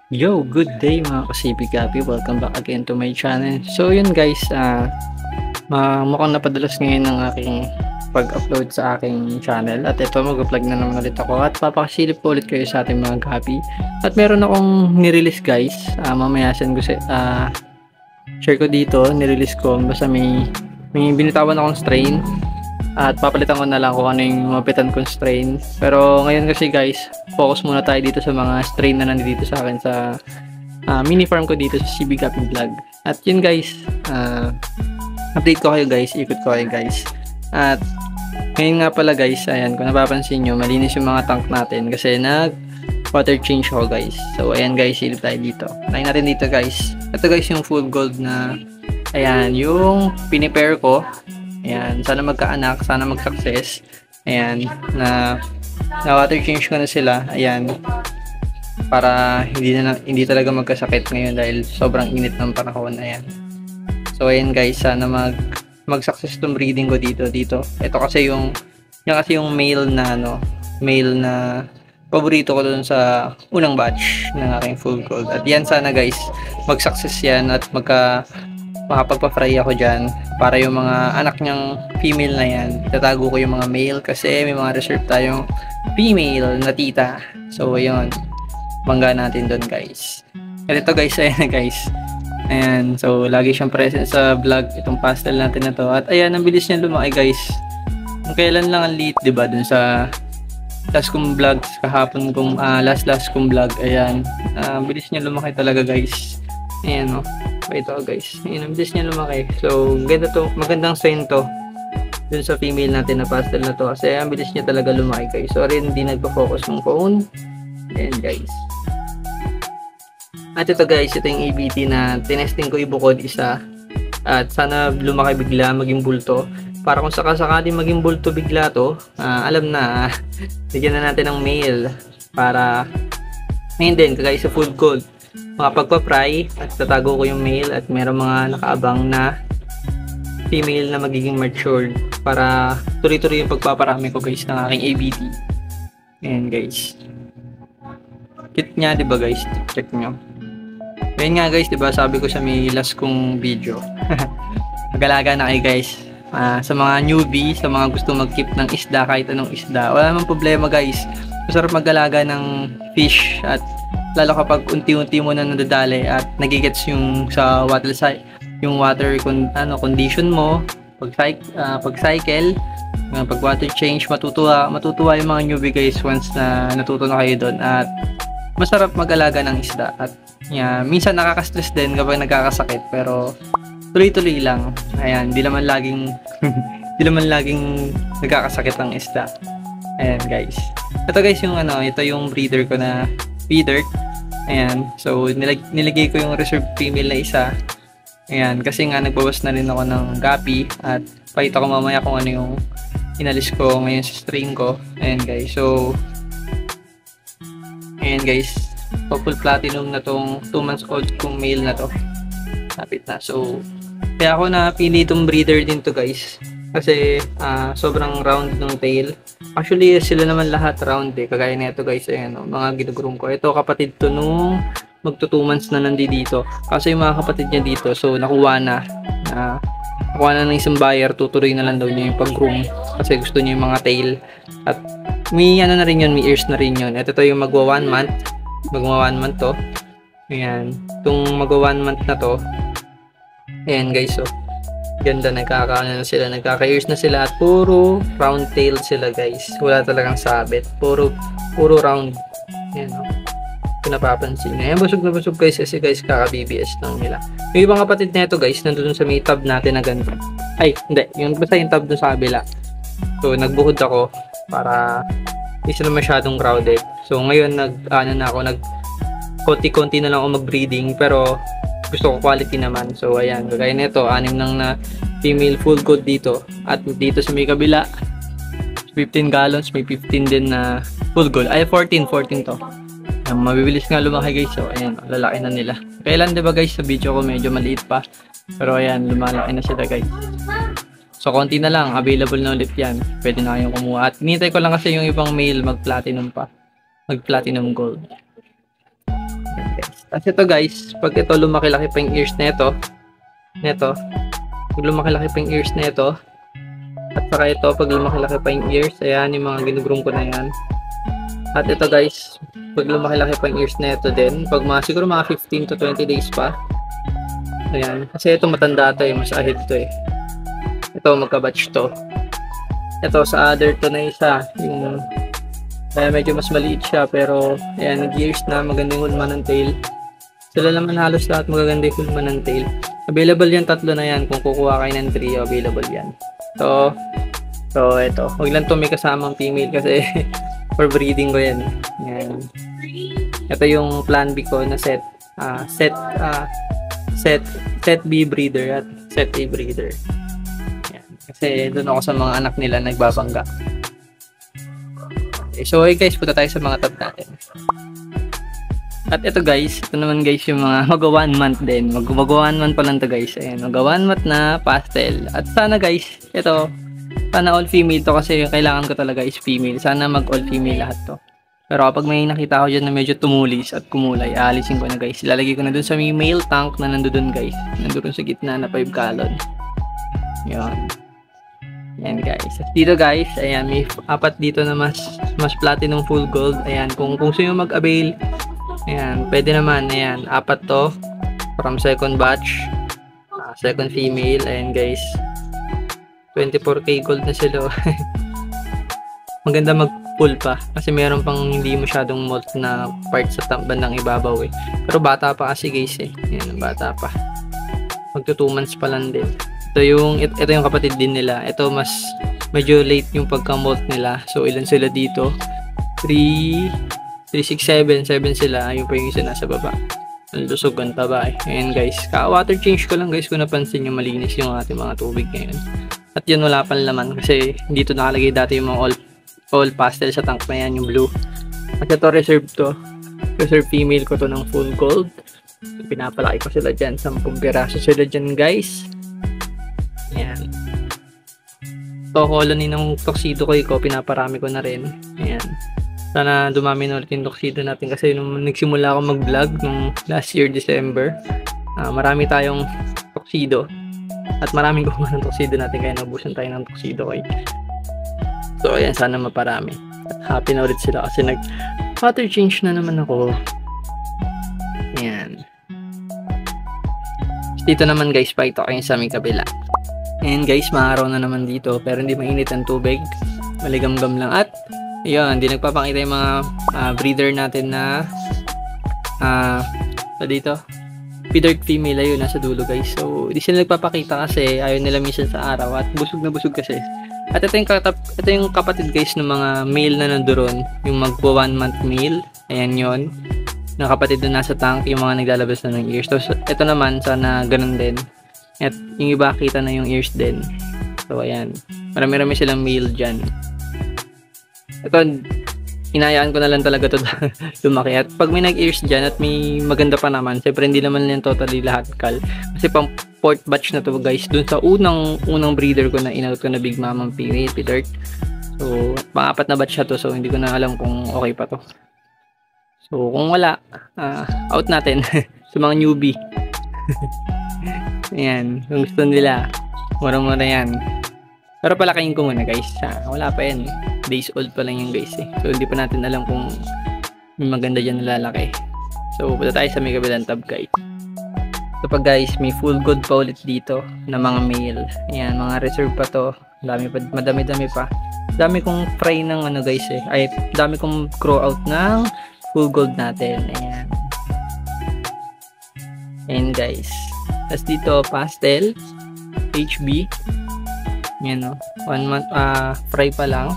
Yo, good day mga kasibig gabi. Welcome back again to my channel. So yun guys, mukhang napadalas ngayon ng aking pag-upload sa aking channel. At ito, mag-vlog na naman ulit ako at papakasilip ko ulit kayo sa ating mga gabi. At meron akong nirelease guys. Mamaya ko share ko dito, nirelease ko. Basta may binitawan akong strain. At papalitan ko na lang kung ano yung mapitan kong strain. Pero ngayon kasi guys, focus muna tayo dito sa mga strain na nandito sa akin sa mini farm ko dito sa CB Gapping Vlog. At yun guys, update ko kayo guys, ikot ko kayo guys. At ngayon nga pala guys, ayan, kung napapansin nyo, malinis yung mga tank natin kasi nag water change ako guys. So ayan guys, silip tayo dito. Try natin dito guys. Ito guys yung full gold na, ayan, yung pinipair ko. Ayan, sana magkaanak, sana mag-success. Ayan, na water change ko na sila. Ayan, para hindi talaga magkasakit ngayon dahil sobrang init ng panahon. Ayan. So ayan guys, sana mag-success tong breeding ko dito. Ito kasi yung male na paborito ko dun sa unang batch ng aking full gold. At yan sana guys, mag-success yan at makapagpa-fry ako dyan para yung mga anak niyang female na yan, itatago ko yung mga male kasi may mga reserve tayong female na tita. So ayun, bangga natin doon guys. At ito guys, ayan guys, ayan, so lagi siyang present sa vlog itong pastel natin na to. At ayan, ang bilis niya lumaki guys. Kung kailan lang ang liit, diba, dun sa last kong vlog kahapon kong last kong vlog. Ayan, bilis niya lumaki talaga guys. Ayan, ito guys, ayan, ang bilis niya lumaki. So ganda to, magandang sign to dun sa female natin na pastel na to kasi ang bilis niya talaga lumaki guys. Sorry hindi nagpa-focus ng phone. Ayan guys. At ito guys, ito yung ABT na tinesting ko ibukod isa. At sana lumaki bigla, maging bulto. Para kung sakasakali maging bulto bigla to, alam na, bigyan na natin ng male para ngayon din, kagaya sa full gold, makapagpa-fry at tatago ko yung male at meron mga nakaabang na female na magiging matured para tuloy-tuloy yung pagpaparami ko guys ng aking ABT. Ayan guys, cute nya diba guys, check nyo. Ayan nga guys, diba sabi ko sa may last kong video, mag-alaga na kayo guys. Sa mga newbie, sa mga gusto mag-keep ng isda, kahit anong isda, wala namang problema guys. Masarap mag-alaga ng fish at lalo kapag unti-unti mo na nadadali at nagigets yung sa water condition mo, pag cycle, pag water change, matutuwa yung mga newbie guys once na natuto na kayo doon. At masarap mag-alaga ng isda at minsan nakaka-stress din kapag nagkakasakit pero tuloy-tuloy lang. Ayan, di naman laging nagkakasakit ang isda. Ayan guys. Ito guys yung ito yung breeder ko na feeder. Ayan, so nilagay ko yung reserve female na isa. Ayan, kasi nga nagbawas na rin ako ng gapi at pakita ko mamaya kung ano yung inalis ko ngayon sa string ko. Ayan guys, so ayan guys, full platinum na tong 2 months old kong male na to. Lapit na. So kaya ako napili itong breeder din to guys kasi sobrang round ng tail. Actually sila naman lahat round kagaya nito guys, ayan mga ginugroom ko. Ito kapatid to nung magto 2 months na nandito kasi yung mga kapatid niya dito, so nakuha na ng isang buyer, tutuloy na lang daw niya yung pag-groom kasi gusto niya yung mga tail at may na rin yun, may ears na rin yun. Ito yung magwa 1 month to. Ayan, itong magwa 1 month na to. Ayan guys, so ganda, nagkaka-ears na sila at puro round tail sila guys. Wala talagang sabit, puro round. Ayan kung napapansin. Ayan, busog na busog guys kasi guys kaka-BBS lang nila. Yung ibang kapatid na ito guys, nandun sa may tab natin na ganito. Ay, hindi, basta yung tab dun sa kabila. So nagbuhod ako para hindi sila masyadong crowded. So ngayon konti-konti na lang ako mag-breeding pero gusto ko quality naman. So ayan, kagaya nito, 6 nang na female full gold dito. At dito sa may kabila, 15 gallons, may 15 din na full gold. Ay, 14 to. Mabibilis nga lumaki guys. So ayan, lalaki na nila. Kailan diba guys, sa video ko medyo maliit pa. Pero ayan, lumalaki na sila guys. So konti na lang, available na ulit yan. Pwede na kayong kumuha. At hinihintay ko lang kasi yung ibang male mag-platinum gold. Ayan guys. Kasi ito guys, pag ito lumaki-laki pa yung ears nito, pag lumaki-laki pa yung ears nito, at saka ito, pag lumaki-laki pa yung ears, ayan, yung mga ginugroom ko na yan. At ito guys, pag lumaki-laki pa yung ears nito din, pag siguro mga 15 to 20 days pa, ayan, kasi ito matanda to mas ahead to Ito, magka-batch to. Ito, sa other to na isa, yung medyo mas maliit siya, pero ayan, nag-ears na, maganda yung hulma ng tail. Sila naman halos lahat magaganda yung hulma ng tail. Available yan, tatlo na yan. Kung kukuha kayo ng trio, available yan. So ito. Huwag lang ito may kasamang female kasi for breeding ko yan. Ayan. Ito yung plan B ko na set B breeder at set A breeder. Ayan. Kasi doon ako sa mga anak nila nagbabangga. Okay, so hey guys, punta tayo sa mga tab natin. At ito guys, ito naman guys yung mga mag-1 month din. Mag-1 month pa lang to guys. Ayan, mag-1 month na pastel. At sana guys, ito, sana all female to kasi kailangan ko talaga is female. Sana mag-all female lahat to. Pero kapag may nakita ko dyan na medyo tumulis at kumulay, aalisin ko na guys. Ilalagay ko na dun sa may male tank na nandoon guys. Nandoon sa gitna na 5 gallon. Yan. Ayan guys. At dito guys, ayan, may 4 dito na mas platinum full gold. Ayan, kung gusto nyo mag-avail, ayan, pwede naman. Ayan, 4 to from second batch, second female. Ayan guys, 24k gold na sila. Maganda mag-pull pa kasi meron pang hindi masyadong molt na part sa bandang ibabaw pero bata pa kasi guys ayan, bata pa, magto 2 months pa lang din. Ito yung kapatid din nila. Ito mas medyo late yung pagka-molt nila. So ilan sila dito? 3, 6, 7 sila. Ayun pa yung isa nasa baba. Ang lusog ang taba Ayan guys, ka-water change ko lang guys kung napansin nyo malinis yung ating mga tubig ngayon. At yun, wala pang laman kasi dito nakalagay dati yung mga all pastel sa tank na yan, yung blue. At ito reserve female ko to ng full gold. Pinapalaki ko sila dyan, 10 piraso sila dyan guys. Ayan. Ito colony ng tuxedo ko pinaparami ko na rin. Ayan. Sana dumami na ulit yung tuxedo natin kasi nung nagsimula ako mag-vlog nung last year December, marami tayong tuxedo at maraming gumawa ng tuxedo natin kaya naubusan tayo ng tuxedo ko. So ayan, sana maparami at happy na ulit sila kasi nag-water change na naman ako. Ayan. Dito naman guys, pakita ko yung sa aming kabila. And guys, maaraw na naman dito pero hindi mainit ang tubig, maligam-gam lang. At yun, hindi nagpapakita yung mga breeder natin na dito feathered female. Ayun, nasa dulo guys. So hindi sila nagpapakita kasi ayaw nila minsan sa araw at busog na busog kasi. At ito yung kapatid guys ng mga male na nandoon, yung magpo 1 month male. Ayan yun, na kapatid na nasa tank, yung mga naglalabas na ng ears. So ito naman, sana ganun din. At yung iba kita na yung ears din. So ayan, marami-rami silang male dyan. Ito, hinayaan ko na lang talaga to lumaki. At pag may nag-ears dyan at may maganda pa naman, siyempre hindi naman yan totally lahat kal. Kasi pang 4th batch na to guys, dun sa unang breeder ko na in-out ko na Big Mamang P8. So pang-4 na batch na to, so hindi ko na alam kung okay pa to. So kung wala, out natin sa mga newbie. Ayan, kung gusto nila, mura-mura yan. Pero palakayin ko muna guys. Wala pa yan days old pa lang yung guys So hindi pa natin alam kung may maganda dyan nalalaki. So punta tayo sa may kabilang tab guys. So pag guys, may full gold pa ulit dito na mga male. Ayan, mga reserve pa to. Madami-dami pa. Dami kong fry ng ano guys ay dami kong crow out ng full gold natin. Ayan. Ayan guys. Tapos dito, pastel, HB. Yan o. 1 month, fry pa lang.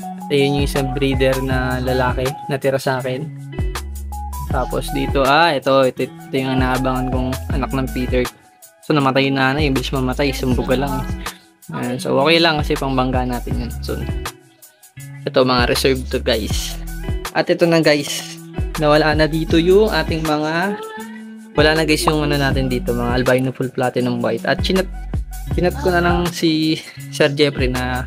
At yun yung isang breeder na lalaki na tira sa akin. Tapos dito, ito yung naabangan kong anak ng Peter. So namatay yung nanay, bilis mamatay, sumbuga lang. So okay lang kasi pangbangga natin yun. So ito mga reserve to guys. At ito na guys, nawala na dito yung ating mga, wala na guys yung ano natin dito, mga albino full platinum white. At chinat ko na lang si Sir Jeffrey na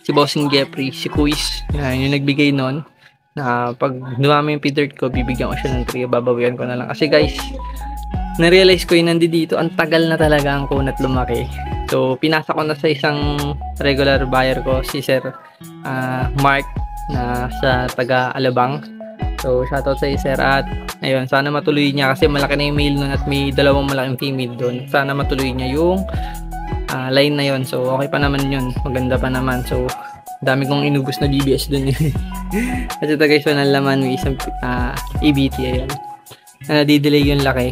si Bossing Jeffrey, si Kuis, yung nagbigay nun na pag dumami yung feeder ko, bibigyan ko siya ng 3, babawian ko na lang. Kasi guys, na-realize ko yung nandito, ang tagal na talaga ang kunat lumaki. So, pinasa ko na sa isang regular buyer ko, si Sir Mark, na sa taga Alabang. So, shoutout sa Sir, at ayun, sana matuloy niya kasi malaki na yung male nun at may dalawang malaking female doon. Sana matuloy niya yung line na yon. So, okay pa naman yun. Maganda pa naman. So, dami kong inubos na BBS dun yun. At ito guys, walang laman, may isang ABT, ayan. Nadidelay yung laki.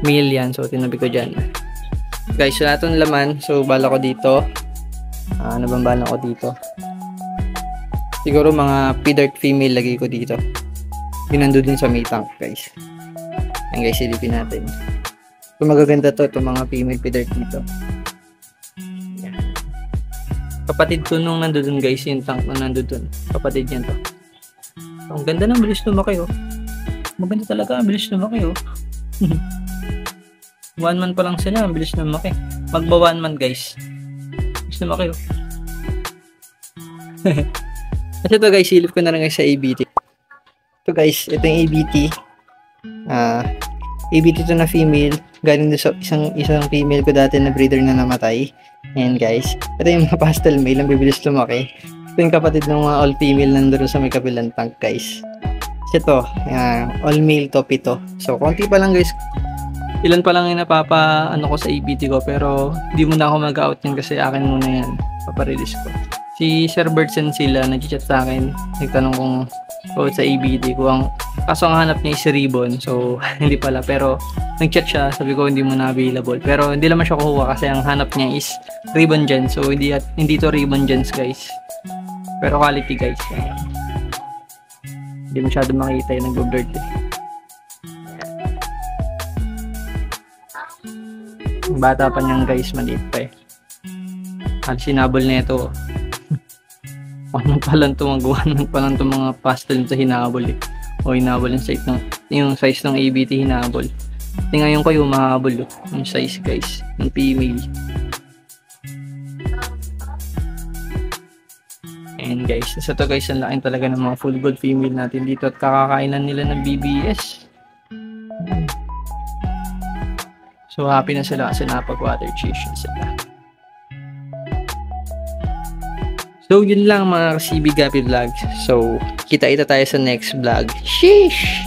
Male yan, so tinabi ko dyan. Guys, wala itong laman, so bala ko dito. Nabambala ko dito. Siguro mga P-Dart female lagay ko dito. Binando din sa may tank guys. Ayan guys, silipin natin. So magaganda to, itong mga female P-Dart dito. Kapatid ko nung nandun guys, yung tank na nandun. Kapatid yan to. Ang ganda ng bilis lumaki oh. Maganda talaga ang bilis lumaki oh. 1 month pa lang sila, ang bilis lumaki. Magba 1 month guys. Bilis lumaki oh. Kasi ito guys, silip ko na lang guys sa ABT. Ito guys, ito yung ABT. ABT to na female. Galing doon sa isang female ko dati na breeder na namatay. Ayan guys. Ito yung mga pastel male, ang bibilis lumaki. Ito yung kapatid ng mga all female nandun sa may kabilang tank guys. Kasi ito, all male to, 7. So, konti pa lang guys. Ilan pa lang yung ano ko sa ABT ko, pero di mo na ako mag-out yan kasi akin muna yan. Paparelease ko. Si Sir Bertsen sila, nag-chat sa akin. Nagtanong kung sa ABT ko. Kaso ang hanap niya is ribbon. So, hindi pala. Pero, nag-chat siya. Sabi ko, hindi mo na available. Pero, hindi naman siya kukuha kasi ang hanap niya is ribbon gens. So, hindi to ribbon gens, guys. Pero, quality, guys. Hindi masyado makita yung nag-blurred eh. Bata pa niyang guys, maliit pa eh. At sinabol na ito. 1 month pa lang itong mga pastel sa hinabol eh. O hinabol yung size ng ABT hinabol. Tingnan ko yung mahabol yung size guys, yung female. And guys, so to guys, ang laking talaga ng mga full gold female natin dito at kakakainan nila ng BBS. So happy na sila kasi napag-water chase sila. So yun lang mga CB Gapi Vlog. So kita tayo sa next vlog. Sheesh!